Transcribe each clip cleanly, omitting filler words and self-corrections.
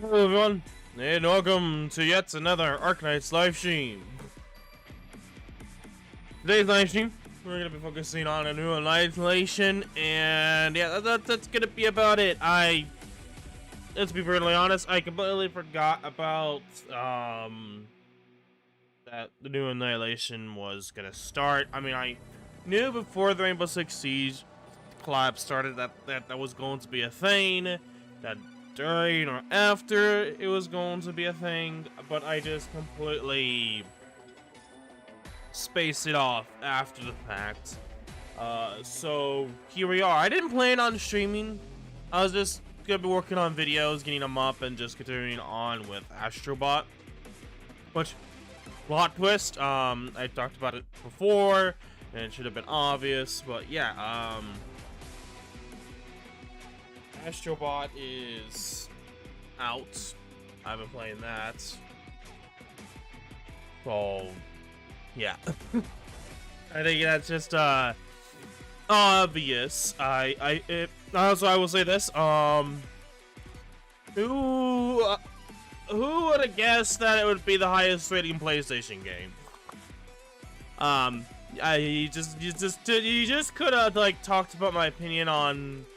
Hello everyone, and welcome to yet another Arknights live stream. Today's live stream, we're going to be focusing on a new Anihilation, and yeah, that's going to be about it. Let's be brutally honest, I completely forgot about, that the new Annihilation was going to start. I mean, I knew before the Rainbow Six Siege collab started that was going to be a thing, that during or after it was going to be a thing, but I just completely spaced it off after the fact. So here we are. I didn't plan on streaming. I was just gonna be working on videos, getting them up, and just continuing on with Astrobot. Which, plot twist, I talked about it before, and it should have been obvious, but yeah, Astrobot is out. I've been playing that. So, yeah. I think that's just, obvious. Also, I will say this, who would have guessed that it would be the highest rating PlayStation game? You just could have, like, talked about my opinion on,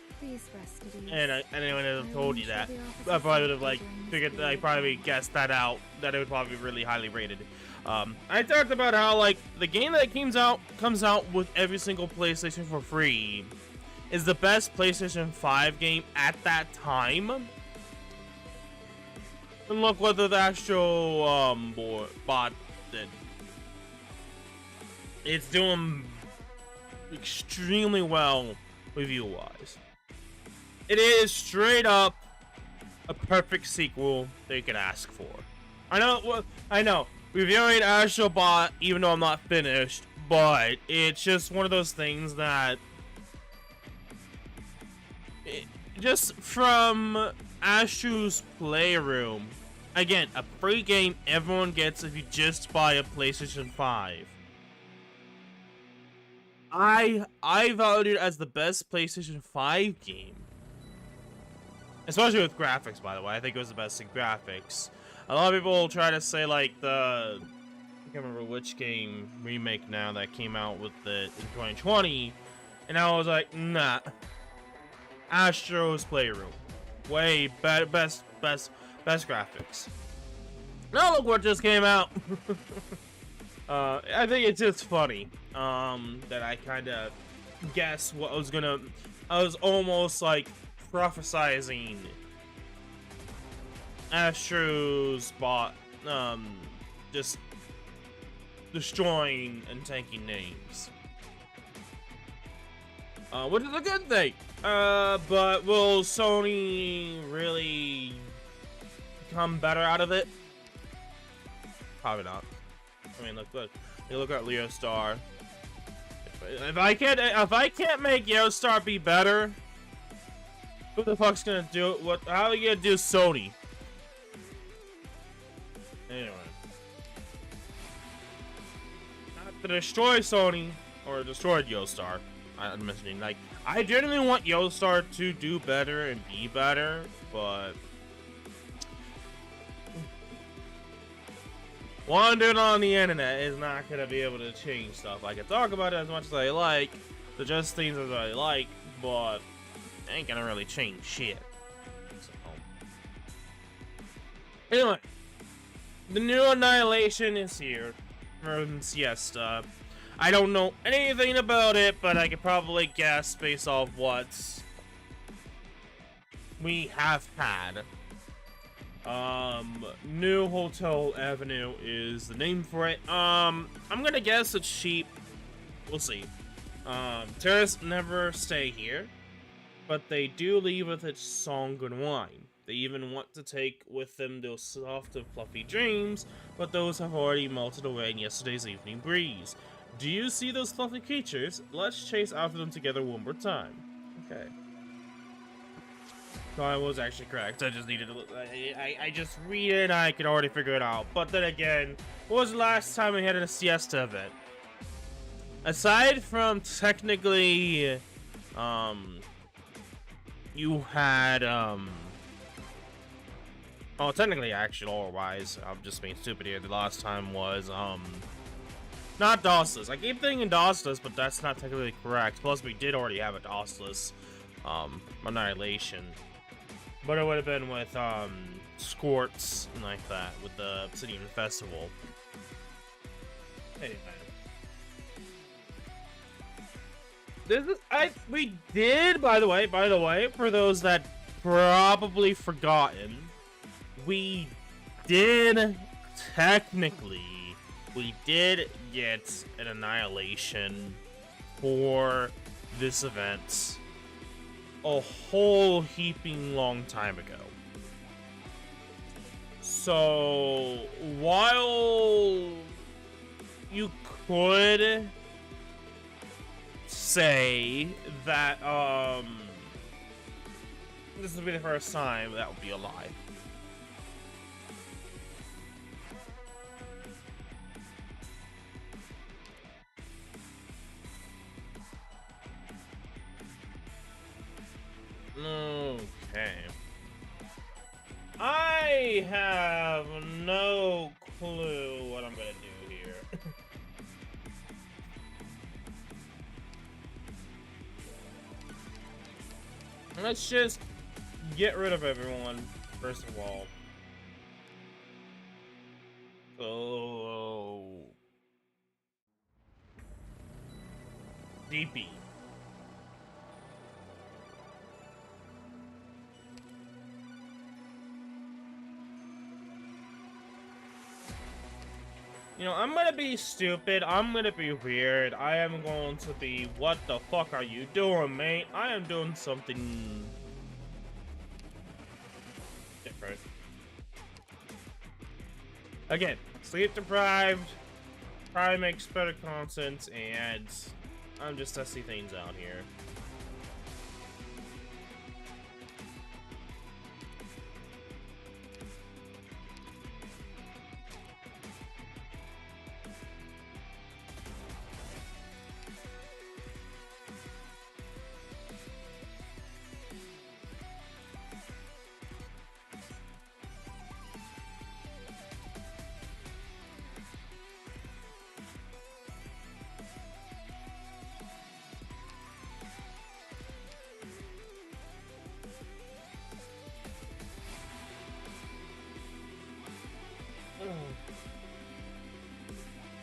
and anyone would have told you that. I probably would have, like, figured, I probably guessed that out, that it would probably be really highly rated. I talked about how, like, the game that comes out with every single PlayStation for free is the best PlayStation 5 game at that time. And look what the Astro bot did. It's doing extremely well review-wise. It is straight up a perfect sequel that you could ask for. I know. Reviewing Astrobot, even though I'm not finished, but it's just one of those things that, just from Astro's Playroom, again, a free game everyone gets if you just buy a PlayStation 5. I valued it as the best PlayStation 5 game. Especially with graphics, by the way. I think it was the best in graphics. A lot of people try to say, like, I can't remember which game remake now that came out with in 2020, and I was like, nah. Astro's Playroom, way better, best graphics. Now look what just came out. I think it's just funny that I kind of guessed what was gonna. I was almost like prophesizing Astro's bot, just destroying and tanking names, which is a good thing. But will Sony really come better out of it? Probably not. I mean, look. You look at Leo Star. If I can't make Leo Star be better, who the fuck's gonna do it? How are you gonna do Sony? Anyway, not to destroy Sony or destroy Yostar. I'm mentioning, like, I genuinely want Yostar to do better and be better, but one dude on the internet is not gonna be able to change stuff. I can talk about it as much as I like, suggest things as I like, but ain't gonna really change shit. So, anyway. The new Annihilation is here from Siesta. I don't know anything about it, but I could probably guess based off what we have had. New Hotel Avenue is the name for it. I'm gonna guess it's cheap. We'll see. Terrorists never stay here, but they do leave with its song Good Wine. They even want to take with them those soft and fluffy dreams, but those have already melted away in yesterday's evening breeze. Do you see those fluffy creatures? Let's chase after them together one more time. Okay. So I was actually correct. I just needed to I just read it and I could already figure it out. But then again, what was the last time we had a Siesta event? Aside from technically, you had, Oh, technically, actually, lore-wise, I'm just being stupid here. The last time was, not DOSless. I keep thinking DOSless, but that's not technically correct. Plus, we did already have a DOSless, Annihilation. But it would have been with, Squirts and like that, with the Obsidian Festival. Anyway. We did, by the way, for those that probably forgotten, we did get an Annihilation for this event a whole heaping long time ago. So while you could say that this would be the first time, that would be a lie. Okay. I have no clue what I'm gonna do here. Let's just get rid of everyone, first of all. Oh. DP. You know, I'm gonna be stupid, I'm gonna be weird, I am going to be, what the fuck are you doing, mate? I am doing something different. Again, sleep deprived, try to make better content, and I'm just testing things out here.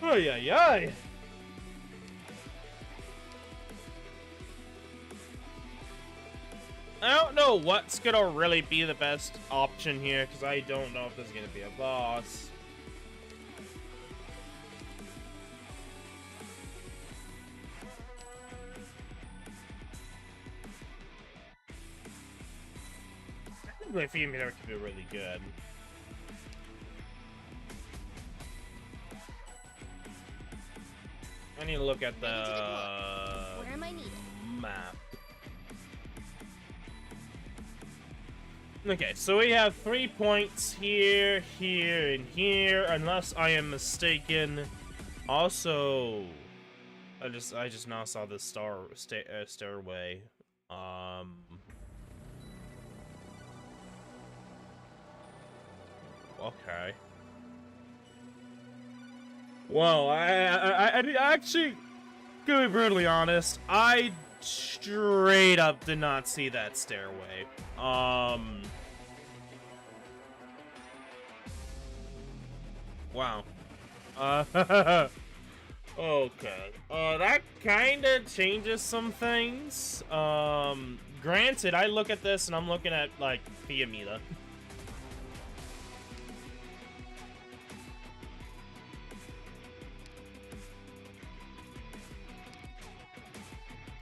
Ay, ay, ay. I don't know what's gonna really be the best option here, because I don't know if there's gonna be a boss. I think my female could be really good. I need to look at the Where am I needed? map. Okay, so we have 3 points here, here, and here, unless I am mistaken. Also, I just now saw this stairway. Okay. Well, I actually, to be brutally honest, I straight up did not see that stairway. Wow. Okay. That kinda changes some things. Granted, I look at this and I'm looking at, like, Fiamita.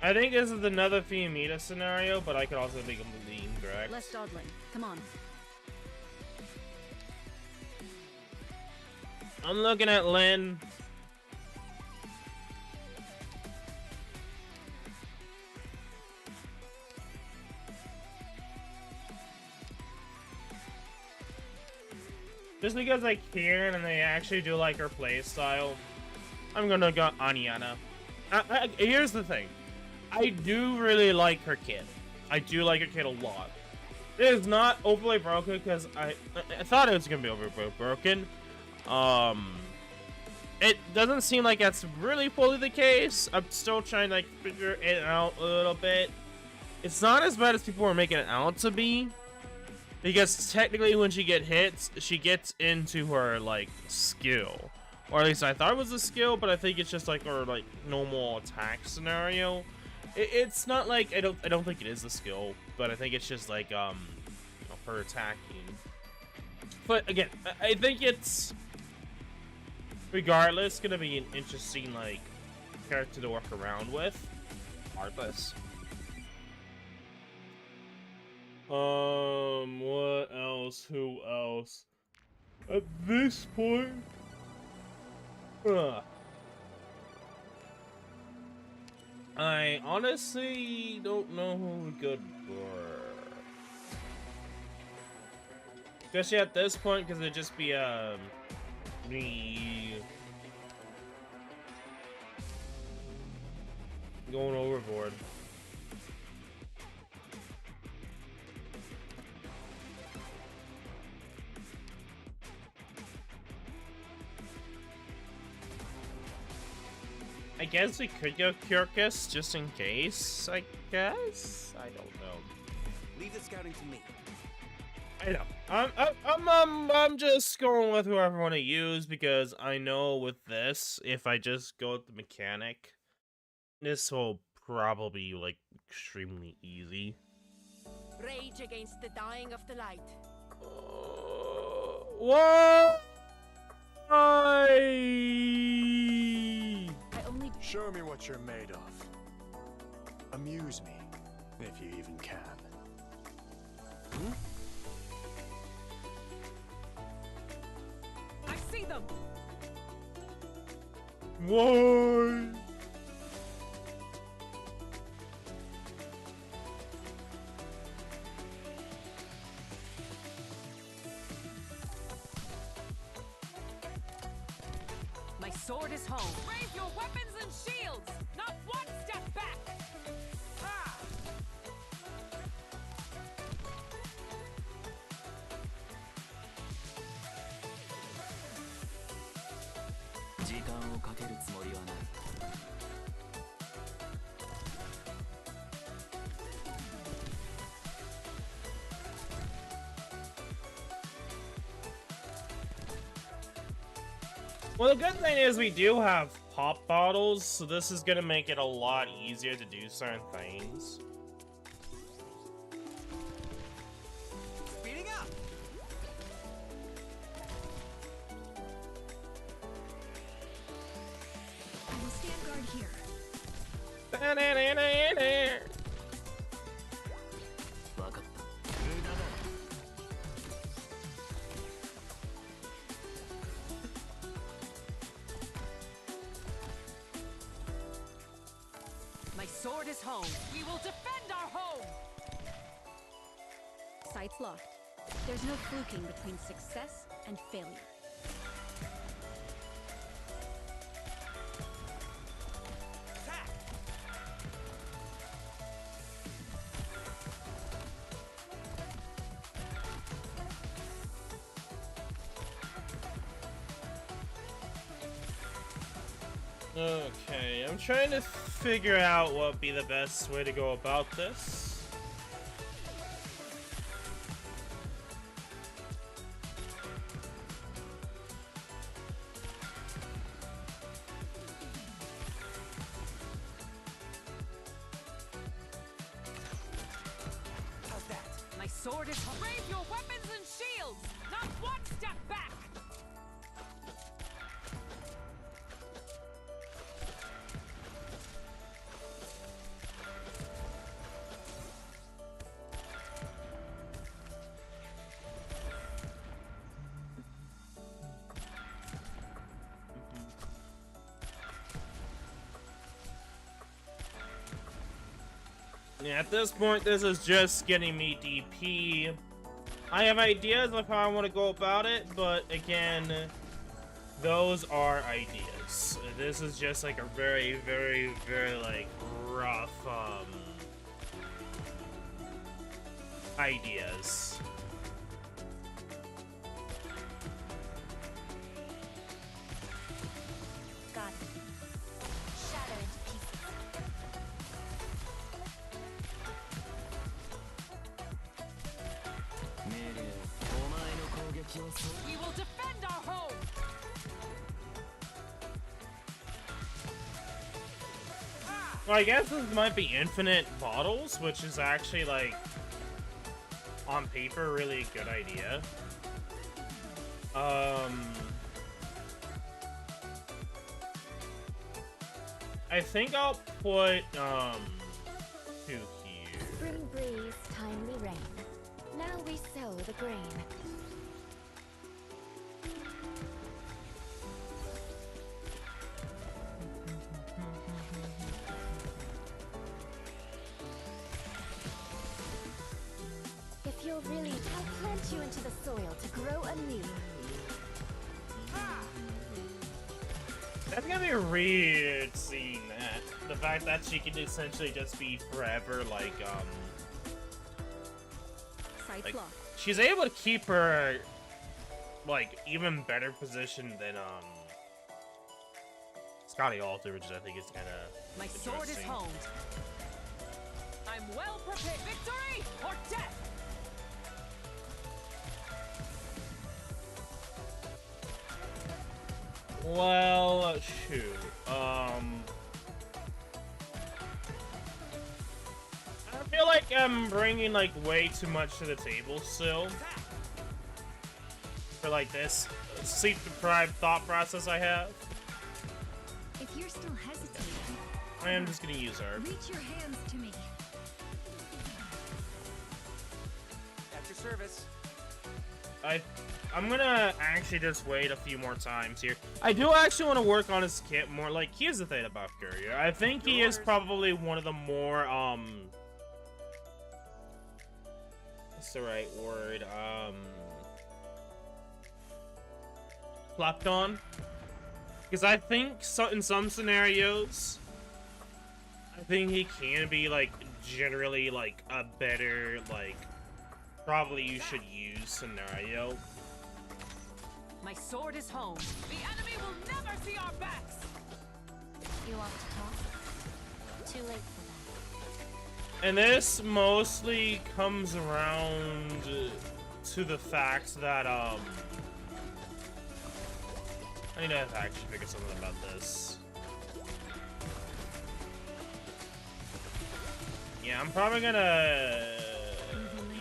I think this is another Fiamita scenario, but I could also be completely incorrect. Less dawdling. Come on. I'm looking at Lynn. Just because I can and they actually do like her playstyle, I'm gonna go Aniana. Here's the thing. I do really like her kit. I do like her kit a lot. It is not overly broken because I thought it was gonna be overly broken. It doesn't seem like that's really fully the case. I'm still trying to like figure it out a little bit. It's not as bad as people were making it out to be, because technically when she gets hit, she gets into her like skill, or at least I thought it was a skill, but I think it's just like her like normal attack scenario. It's not like I don't think it is a skill, but I think it's just like you know, her attacking. But again, I think it's regardless gonna be an interesting like character to work around with. Regardless. What else? Who else? At this point, I honestly don't know who we could for. Especially at this point, because it'd just be me going overboard. I guess we could go Kyrkus just in case. I guess I don't know. Leave the scouting to me. I know. I'm just going with whoever I want to use, because I know with this, if I just go with the mechanic, this will probably be like extremely easy. Rage against the dying of the light. What? Show me what you're made of. Amuse me, if you even can. I see them. Why? My sword is home. Raise your weapons and shields. Not one step back. Ah! Well, the good thing is we do have pop bottles, so this is gonna make it a lot easier to do certain things. Speeding up. I will stand guard here. My sword is home. We will defend our home. Sights locked. There's no fluking between success and failure. Attack. Okay, I'm trying to figure out what would be the best way to go about this. How's that? My sword is home. Raise your weapons and shields. Not one step back. Yeah, at this point, this is just getting me DP. I have ideas of how I want to go about it, but again, those are ideas. This is just like a very, very, very like rough ideas. Got it. Shatter into pieces. We will defend our home! Well, I guess this might be infinite bottles, which is actually, like, on paper, really a good idea. I think I'll put, 2 here. Spring breeze, timely rain. Now we sow the grain. If you're really, I'll plant you into the soil to grow anew. That's gonna be weird seeing that. The fact that she can essentially just be forever, like, Sight like, blocked. she's able to keep her, like, even better position than, Scotty Alter, which I think is kinda My sword is interesting. honed. I'm well prepared. Victory or death! Well, shoot. I feel like I'm bringing, like, way too much to the table still. For, like, this sleep-deprived thought process I have. If you're still hesitating, I am just gonna use her. reach your hands to me. At your service. I'm gonna actually just wait a few more times here. I do actually want to work on his kit more. Like, here's the thing about Courier. I think he is probably one of the more, what's the right word? Slept on. Because I think in some scenarios, I think he can be, like, generally, like, a better, like, probably you should use scenario. My sword is honed. The enemy will never see our backs! You want to talk? Too late for that. And this mostly comes around to the fact that, I need to actually figure something about this. Yeah, I'm probably gonna...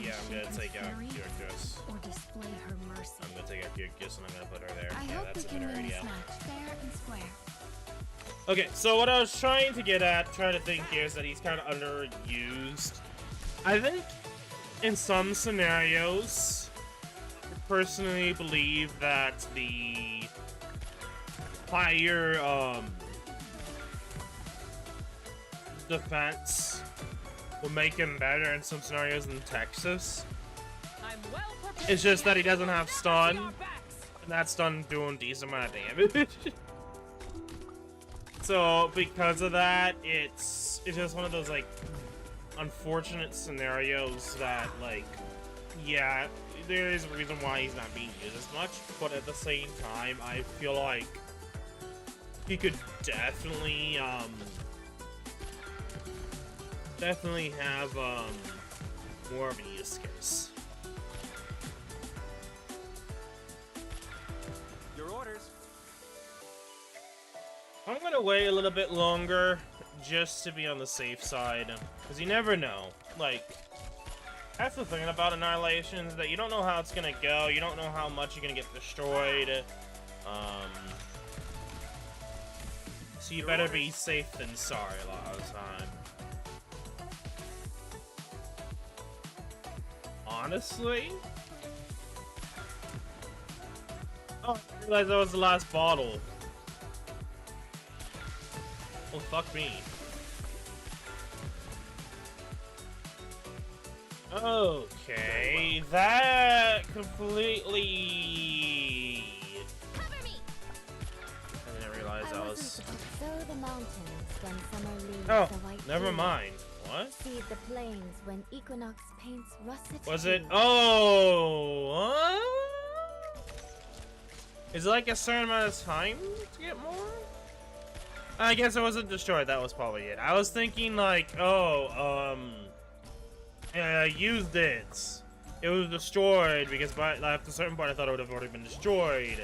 Yeah, I'm gonna take out Kyrgyz. Or display her mercy. I'm gonna take out Kyrgyz and I'm gonna put her there. I Yeah, hope that's we a can better win idea. this match fair and square. Okay, so what I was trying to get at, trying to think here, is that he's kind of underused. I think in some scenarios, I personally believe that the higher defense will make him better in some scenarios than Texas. I'm well prepared. It's just that he The enemy doesn't will have never stun. see our backs! And that stun doing decent amount of damage. So because of that, it's just one of those, like, unfortunate scenarios that, like, yeah, there is a reason why he's not being used as much, but at the same time, I feel like he could definitely have more of a use case. Your orders. I'm gonna wait a little bit longer just to be on the safe side, because you never know. Like, that's the thing about Annihilation, is that you don't know how it's gonna go, you don't know how much you're gonna get destroyed. So you better be safe than sorry a lot of the time. Honestly? Oh, I realized that was the last bottle. Well, fuck me. Okay, that completely... Cover me. I didn't realize that was... So the mountains when summer leaves Oh, the white never field. mind. what? Seed the plains when equinox paints russet. Was it? hue. Oh, what? Is it like a certain amount of time to get more? I guess it wasn't destroyed. That was probably it. I was thinking like, oh, I used it. It was destroyed because by after a certain point I thought it would have already been destroyed.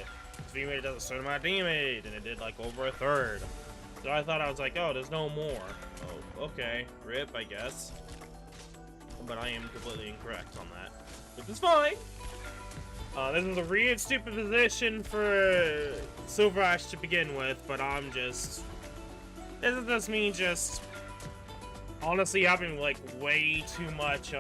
So you made it does a certain amount of damage, and it did like over a third. So I thought I was like, oh, there's no more. Oh, okay, rip, I guess. But I am completely incorrect on that. Which is fine. This was a really stupid position for Silver Ash to begin with, but I'm just... This is just me just... honestly having, like, way too much,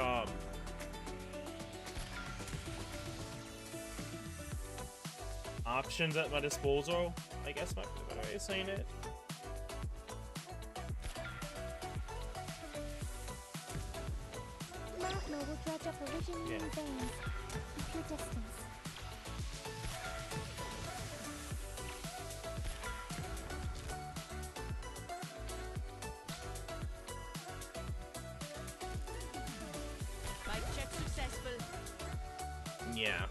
options at my disposal, I guess might be a better way of saying it. Magma will dredge up originating Yeah. veins in pure distance. Mic check successful. Yeah.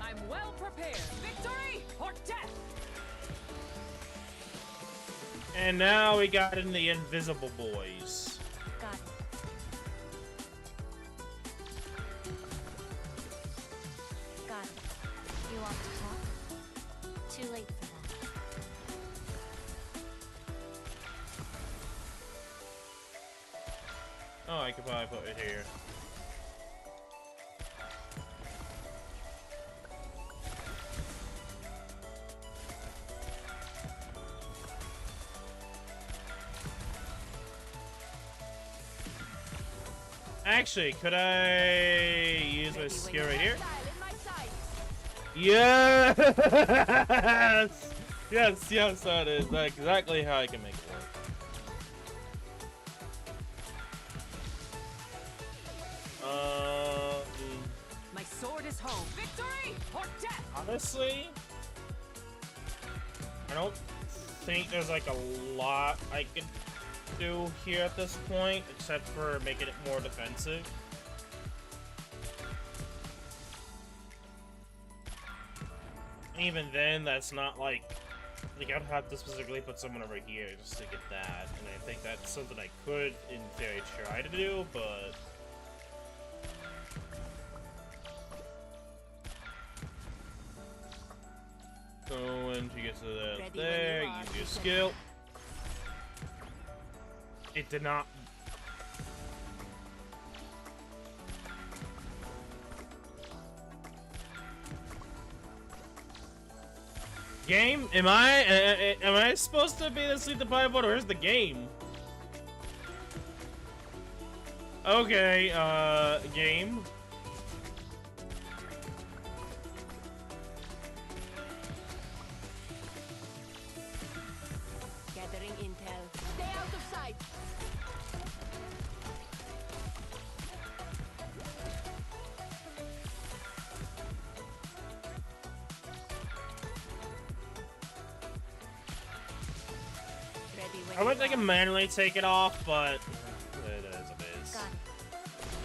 I'm well prepared. Victory or death? And now we got in the Invisible Boys. Got it. Got it. You want to talk? Too late for that. Oh, I could probably put it here. Actually, could I use my skill right here? Yes! Yes, that is exactly how I can make it work. My sword is home. Victory or death? Honestly, I don't think there's like a lot I could do here at this point, except for making it more defensive. Even then, that's not like I'd have to specifically put someone over here just to get that, and I think that's something I could, in theory, try to do, but... So when you get to that Ready when there, you are, use your Lieutenant. skill. It did not... Game? Am I supposed to be the sleep deprived one, or is the game? Okay, game. Gathering intel. Stay out of sight. Ready when I would you think I are. manually take it off, but it is what it is. Got it.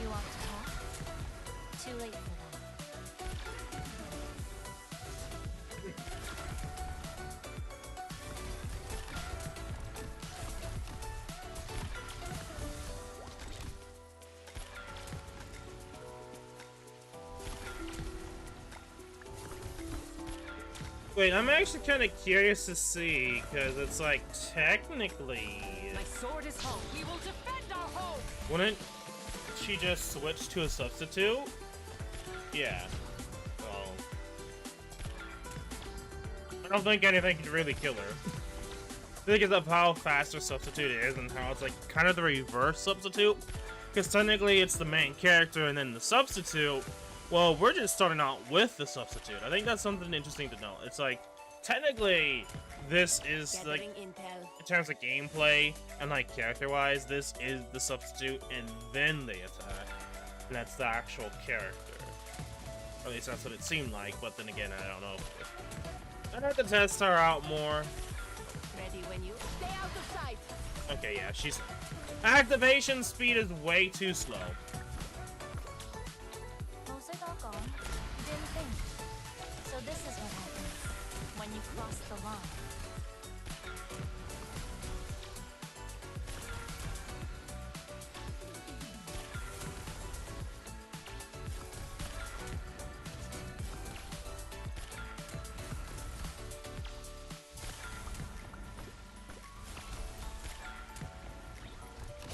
You want to talk? Too late for that. Wait, I'm actually kind of curious to see, because it's like, technically, My sword is home. We will defend our home. wouldn't she just switch to a substitute? Yeah. Well, I don't think anything can really kill her. Because of how fast her substitute is and how it's like kind of the reverse substitute. Because technically it's the main character and then the substitute. Well, we're just starting out with the substitute. I think that's something interesting to know. It's like, technically, this is like, Gathering intel. in terms of gameplay and like character-wise, this is the substitute, and then they attack, and that's the actual character. Or at least that's what it seemed like. But then again, I don't know. I'd have to test her out more. Ready when you stay out of sight. Okay, yeah, she's activation speed is way too slow. Most it all gone. Didn't think. So this is what happens when you cross the line.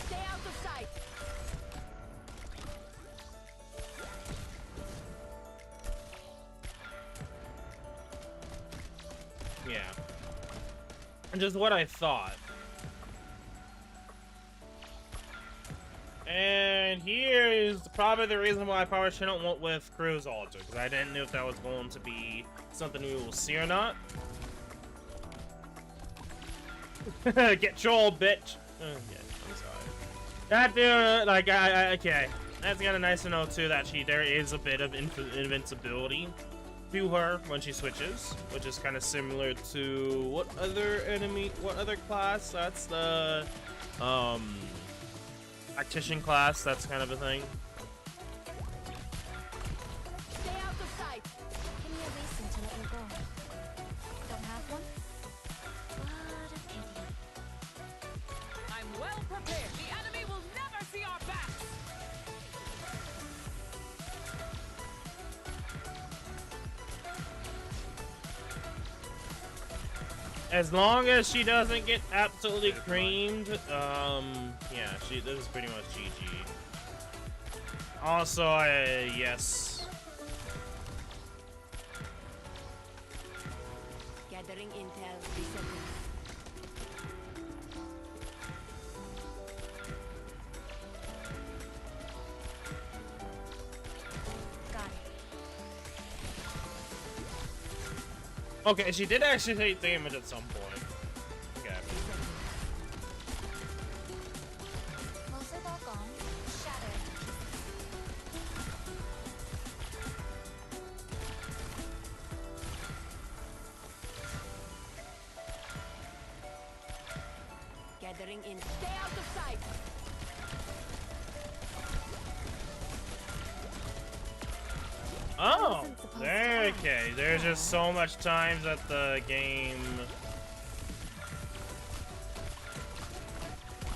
Stay out of sight. Yeah. And just what I thought. And here is probably the reason why I probably shouldn't went with Cruise Alter, because I didn't know if that was going to be something we will see or not. Get trolled, bitch! Yeah, I'm sorry. That dude, like, okay. That's kind of nice to know, too, that there is a bit of invincibility to her when she switches, which is kind of similar to what other class? That's the tactician class. That's kind of a thing. Stay out of sight. Give me a reason to let you go. Don't have one? What a pity. I'm well prepared. The enemy will never see our backs. As long as she doesn't get absolutely creamed, yeah, this is pretty much GG. Also, yes. Gathering intel. Resetting. Got it. Okay, she did actually take damage at some point. Okay. Most it all gone. Shattered. Gathering in. Stay out of sight. Oh, wasn't supposed to ask. okay. There's just so much times that the game.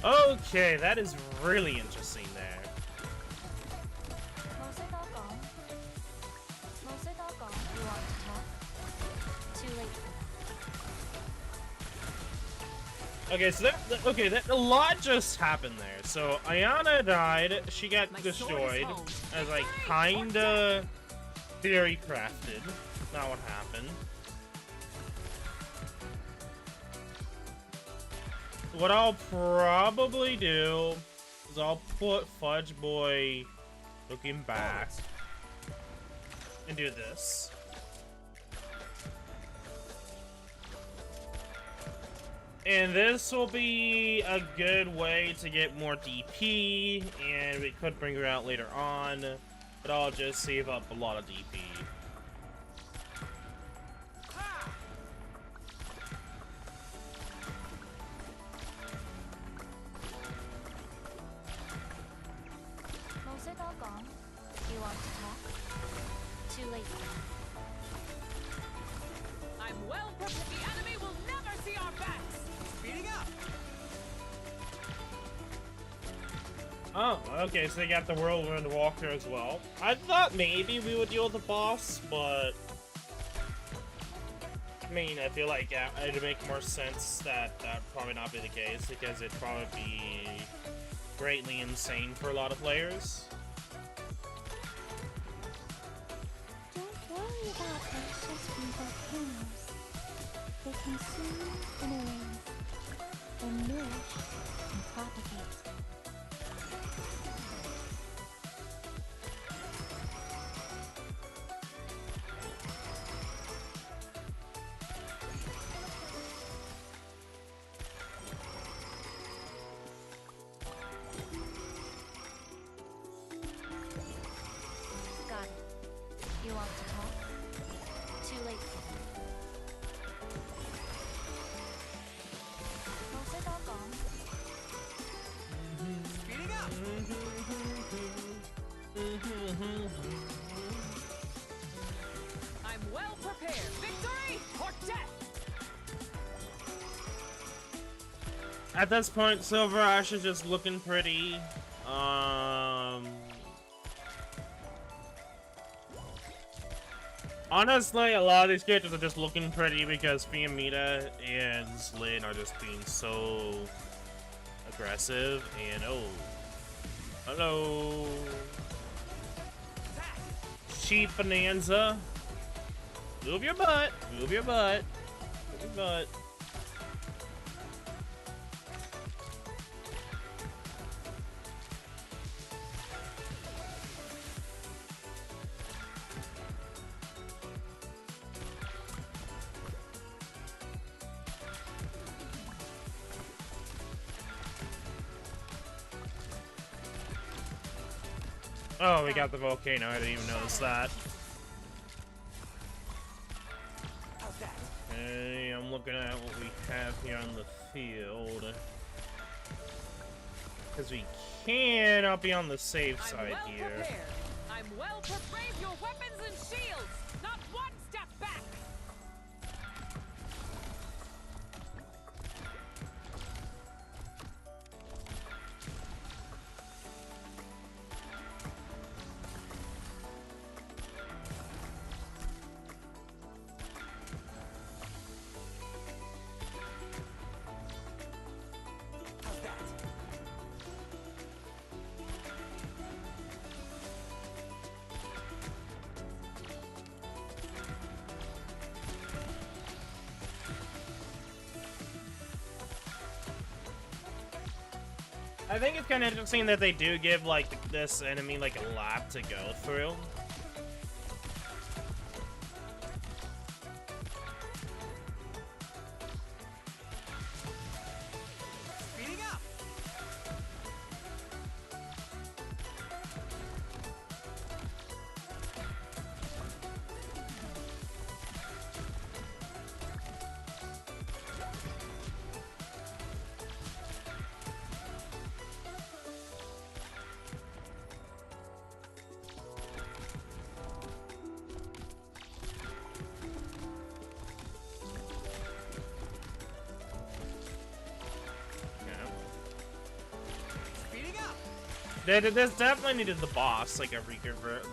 Okay, that is really interesting there. Most it all gone. Most it all gone. You want to talk? Too late for that. Okay, so that a lot just happened there. So Ayana died. She got My sword is destroyed, home. as like Hey, kinda theory crafted. Not what happened. What I'll probably do is I'll put Fudge Boy looking back and do this. And this will be a good way to get more DP, and we could bring her out later on, but I'll just save up a lot of DP. Most it all gone. You want to talk? Too late for that. I'm well prepared. The enemy will never see our backs. Speeding up. Oh, okay, so they got the Whirlwind Walker as well. I thought maybe we would deal with the boss, but I mean, I feel like it'd make more sense that that would probably not be the case, because it'd probably be greatly insane for a lot of players. Don't worry about ashes from volcanoes. They consume and erase, and nourish and propagate. I'm well prepared. Victory or death! At this point, Silver Ash is just looking pretty. Honestly, a lot of these characters are just looking pretty because Fiametta and Lynn are just being so aggressive. And oh, hello, Sheep Bonanza. Move your butt. Move your butt. Move your butt. Oh, we got the volcano. I didn't even notice that. Okay, I'm looking at what we have here on the field. Because we cannot be on the safe side here. I'm well prepared. Raise your weapons and shields. Not one step back. I think it's kind of interesting that they do give, like, this enemy, like, a lap to go through. Speeding up. This definitely needed the boss, like a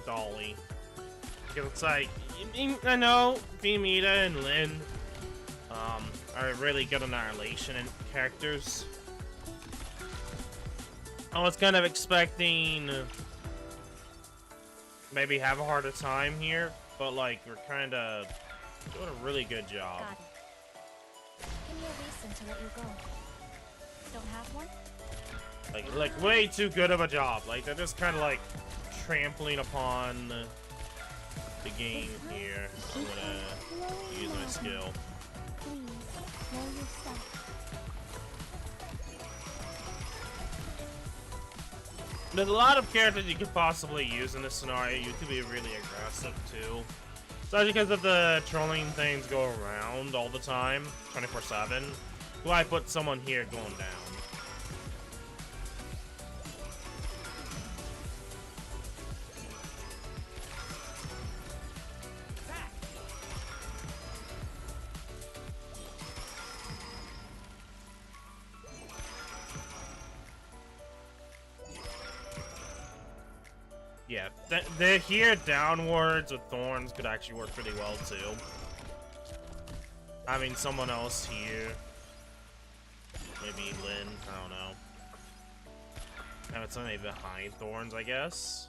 Dolly. Because it's like, I know Fiametta and Lynn are really good Annihilation and characters. I was kind of expecting maybe have a harder time here, but like we're kind of doing a really good job. Got it. Give me a reason to let you go. Don't have one? Like way too good of a job. Like they're just kind of like trampling upon the game here. I'm gonna use my skill. Please, know yourself. There's a lot of characters you could possibly use in this scenario. You could be really aggressive too. Especially because of the trolling things go around all the time, 24/7. Why put someone here going down? Yeah, they're here downwards with thorns could actually work pretty well too. Having someone else here. Maybe Lynn, I don't know. Having somebody behind thorns, I guess.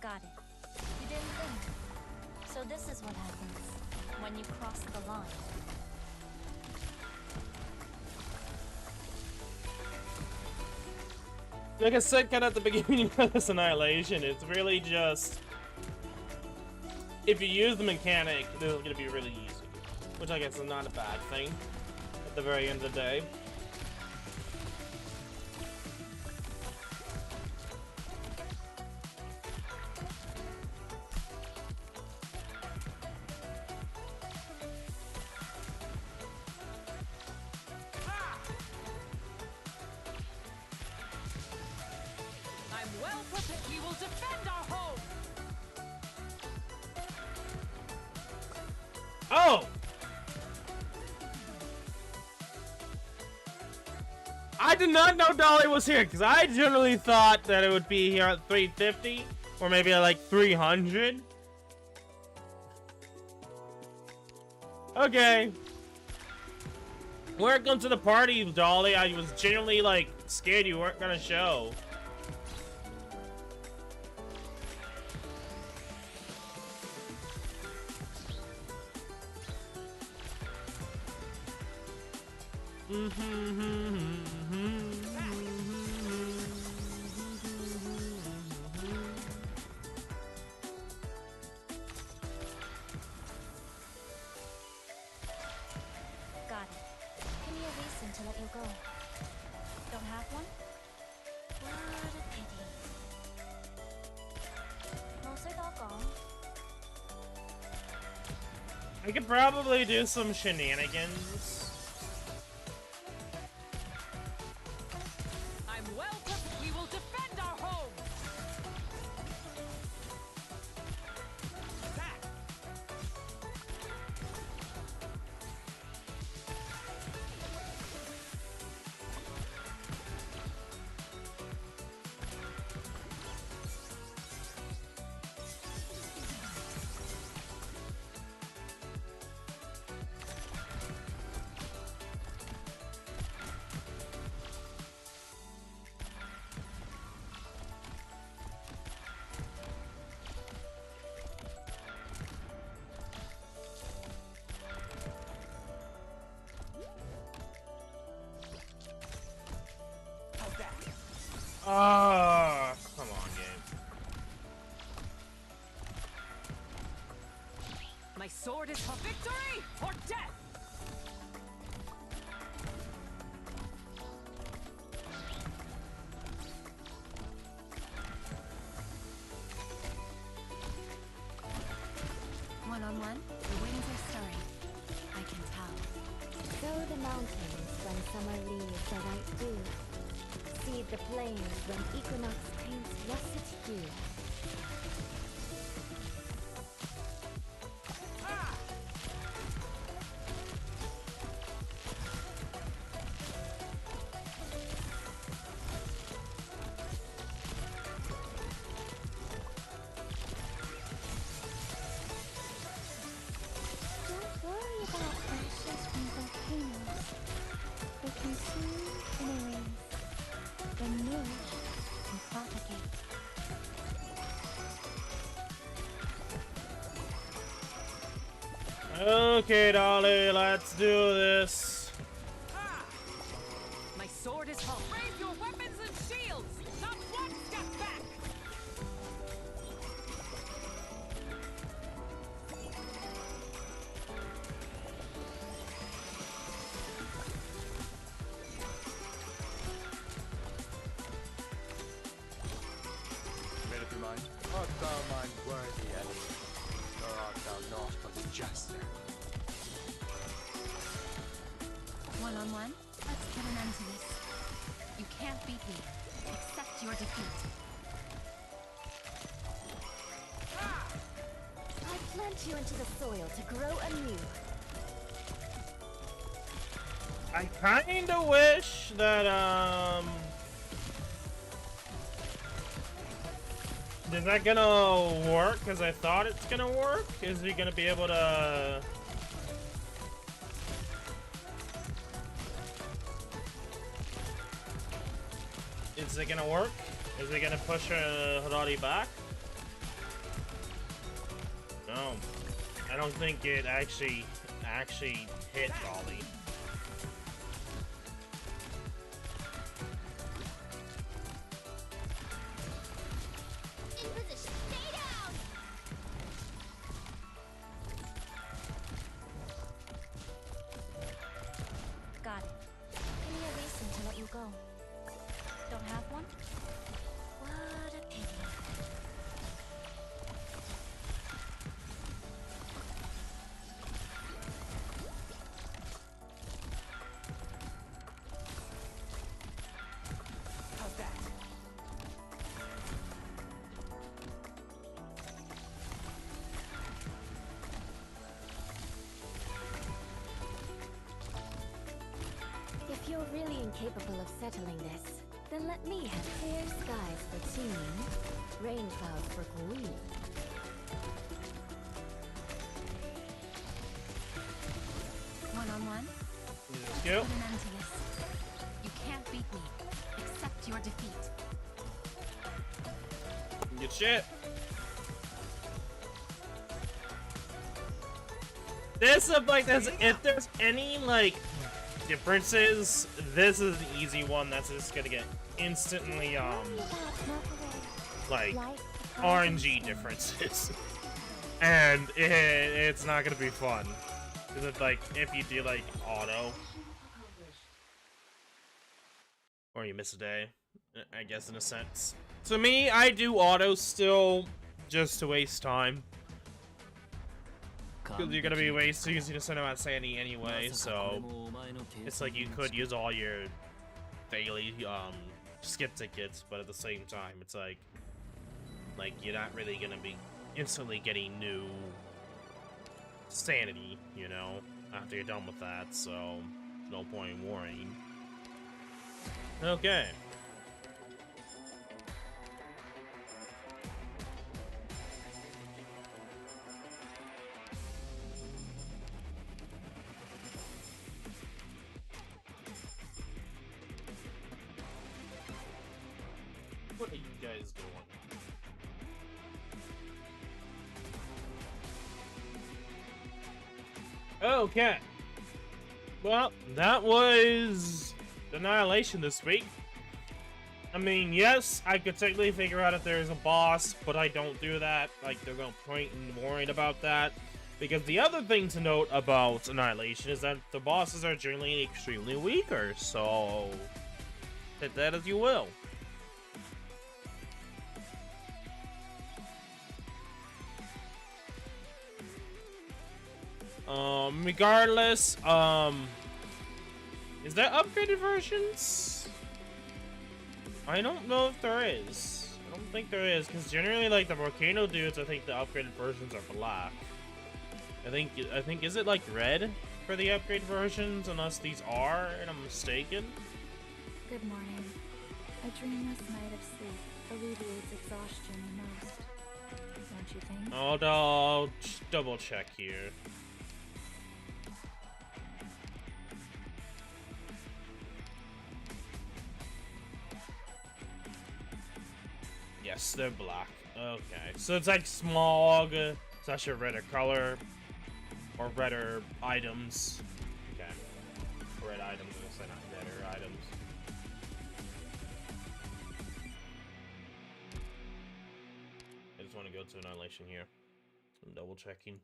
Got it. You didn't think. So this is what happens when you cross the line. Like I said kind of at the beginning of this Annihilation, it's really just... if you use the mechanic, this is going to be really easy. Which I guess is not a bad thing at the very end of the day. I'm well perfect, we will defend our home! Oh! I did not know Dolly was here, because I generally thought that it would be here at 350, or maybe at like 300. Okay. Welcome to the party, Dolly. I was genuinely, like, scared you weren't gonna show. Got it. Give me a reason to let you go. Don't have one? What a pity. Mostly all gone. I could probably do some shenanigans. I'm well prepared. We will defend our home! Back! How's that? Ah, come on, game. My sword is for victory or death! One-on-one, the winds are stirring. I can tell. Sow the mountains when summer leaves the white dew. Seed the plains when equinox paints russet hue. Don't worry about ashes from volcanoes. They consume and erase, then nourish and propagate. Okay, Dolly, let's do this. My sword is home. Raise your weapons and shields! Not one step back! Made up your mind? Art thou mine worthy enemy, or art thou not but a jester? One-on-one, let's put an end to this. You can't beat me. Accept your defeat. I plant you into the soil to grow anew. I kinda wish that, is that gonna work as I thought it's gonna work? Is he gonna be able to... Is it gonna work? Is it gonna push Harari back? No. I don't think it actually hit Dolly. In position. Stay down! Got it. Give me a reason to let you go. Don't have one? What a pity. capable of settling this. Then let me have clear skies for teaming, rain clouds for queen. One-on-one? Let's go. Put an end to this. You can't beat me. Accept your defeat. Good shit. This is like this. If there's any like differences, this is an easy one. That's just gonna get instantly like RNG differences, and it's not gonna be fun. Is it like if you do like auto, or you miss a day? I guess in a sense. To me, I do auto still just to waste time. Because you're gonna be wasting using a Cinematic Sandy anyway, so it's like you could use all your daily skip tickets, but at the same time, it's like you're not really gonna be instantly getting new sanity, you know, after you're done with that, so no point in worrying. Okay. What are you guys doing? Okay. Well, that was Annihilation this week. I mean, yes, I could technically figure out if there's a boss, but I don't do that. Like, there's no point in worrying about that. Because the other thing to note about Annihilation is that the bosses are generally extremely weaker, so take that as you will. Regardless, is there upgraded versions? I don't know if there is. I don't think there is, because generally, like, the Volcano dudes, I think the upgraded versions are black. I think, is it, like, red for the upgrade versions, unless these are, and I'm mistaken? Good morning. A dreamless night of sleep alleviates exhaustion the most. Don't you think? I'll double check here. Yes, they're black. Okay, so it's like smog. It's actually a redder color, or redder items. Okay, red items. I'm gonna say not redder items. I just want to go to Annihilation here. I'm double checking.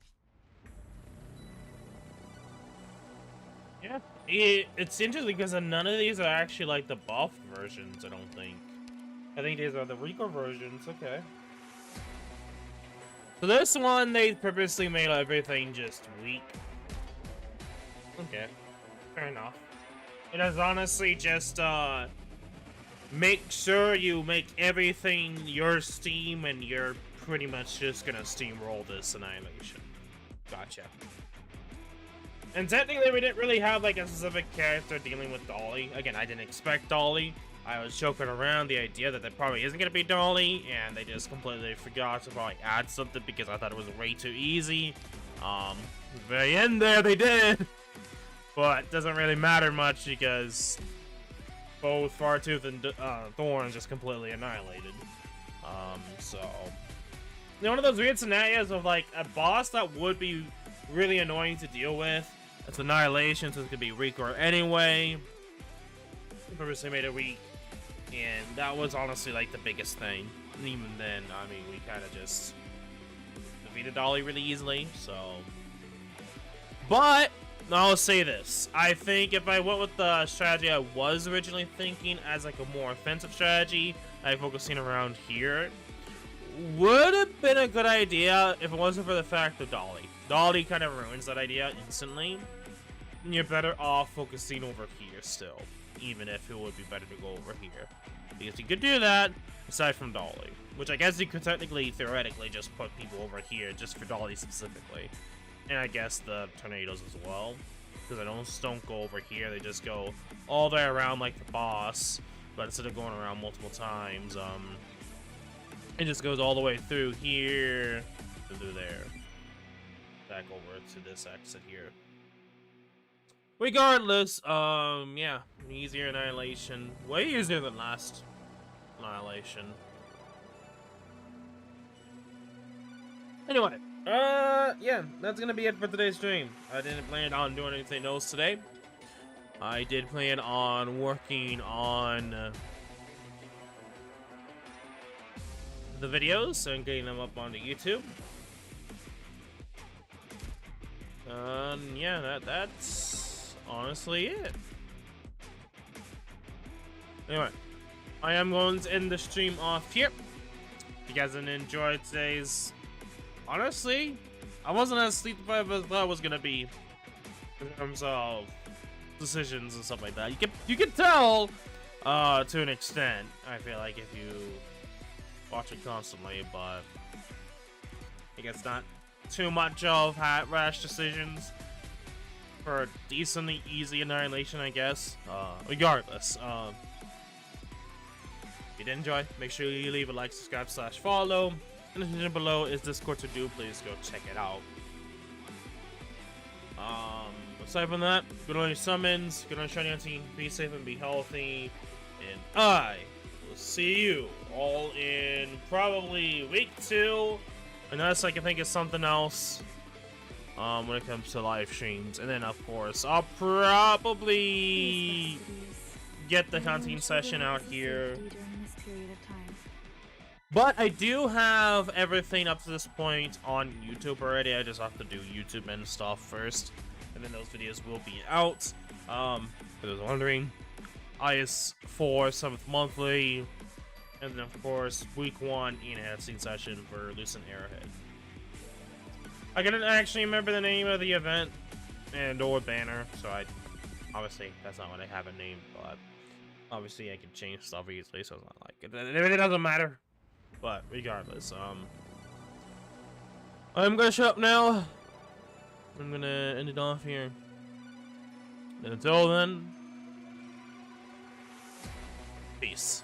Yeah, it's interesting because none of these are actually like the buff versions. I don't think. I think these are the Rico versions, okay. So this one, they purposely made everything just weak. Okay, fair enough. It is honestly just, make sure you make everything your Steam and you're pretty much just gonna steamroll this Annihilation. Gotcha. And technically, we didn't really have, like, a specific character dealing with Dolly. Again, I didn't expect Dolly. I was joking around the idea that there probably isn't going to be Dolly, and they just completely forgot to probably add something because I thought it was way too easy. Very end there, they did! But it doesn't really matter much because both Fartooth and Thorn just completely annihilated. So... one of those weird scenarios of, like, a boss that would be really annoying to deal with. It's Annihilation, so it's going to be weaker anyway. They purposely made it weak. And that was honestly like the biggest thing. And even then, I mean, we kind of just defeated Dolly really easily, so. But, I'll say this. I think if I went with the strategy I was originally thinking as like a more offensive strategy, like focusing around here, would have been a good idea if it wasn't for the fact of Dolly. Dolly kind of ruins that idea instantly. And you're better off focusing over here still. Even if it would be better to go over here. Because you could do that, aside from Dolly. Which I guess you could technically, theoretically, just put people over here, just for Dolly specifically. And I guess the tornadoes as well. because they don't go over here. They just go all the way around like the boss, but instead of going around multiple times, it just goes all the way through here to through there, back over to this exit here. Regardless, yeah, easier Annihilation, way easier than last Annihilation. Anyway, yeah, that's gonna be it for today's stream. I didn't plan on doing anything else today. I did plan on working on the videos and getting them up onto YouTube. Yeah, that's honestly it. Anyway, I am going to end the stream off here. If you guys didn't enjoy today's... Honestly, I wasn't as sleep deprived as I thought I was gonna be in terms of decisions and stuff like that. You can tell to an extent, I feel like, if you watch it constantly, but I guess not too much of rash decisions for a decently easy Annihilation, I guess. Regardless, if you did enjoy, make sure you leave a like, subscribe, /follow. In the description below is Discord to do. Please go check it out. Aside from that, good on your summons, good on Shiny Hunting, be safe and be healthy, and I will see you all in probably week 2, unless I can think of something else when it comes to live streams. And then of course I'll probably get the hunting session out here. But I do have everything up to this point on YouTube already. I just have to do YouTube and stuff first, and then those videos will be out. For those wondering, IS4 7th monthly, and then of course week 1 enhancing session for Lucent Arrowhead. I couldn't actually remember the name of the event and or banner, so obviously that's not what I have it named, but obviously I can change stuff easily, so it's not like it doesn't matter. But regardless, I'm gonna shut up now. I'm gonna end it off here. And until then, peace.